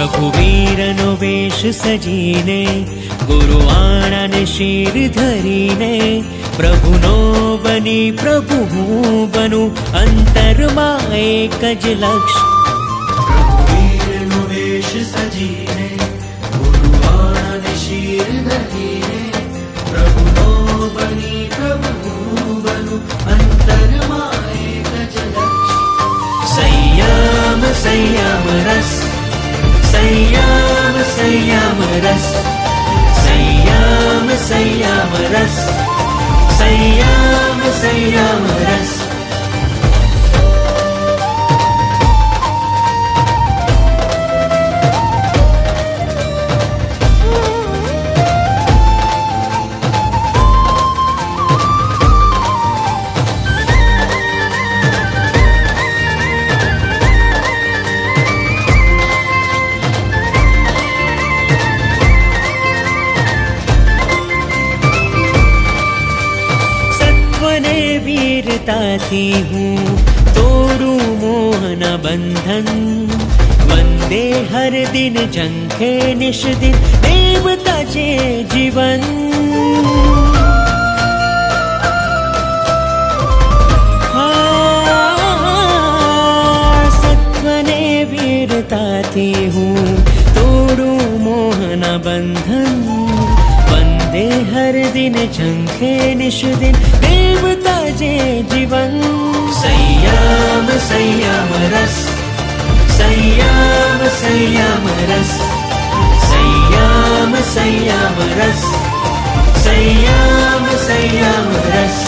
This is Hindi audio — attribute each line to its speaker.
Speaker 1: रघुवीरनो वेश सजीने गुरुवाणने शीर धरीने प्रभुनो बनी प्रभु हूँ बनूं अंतरमा एक ज लक्ष्य।
Speaker 2: रघुवीरनो वेश सजीने गुरुवाणने शीर धरीने प्रभुनो बनी प्रभु हूँ बनूं अंतरमा एक ज लक्ष्य।
Speaker 1: संयम संयम रस संयम संयम रस संयम संयम रस संयम संयम रस। वीरताथी हूँ तोरू मोहन बंधन वंदे हर दिन झंखे निश दिन देवता चे जीवन। सत्वने वीरताथी हूँ तोरू मोहन बंधन वंदे हर दिन झंखे निश दिन देवता जे जीवन। संयम संयम रस संयम संयम रस संयम संयम रस संयम संयम रस।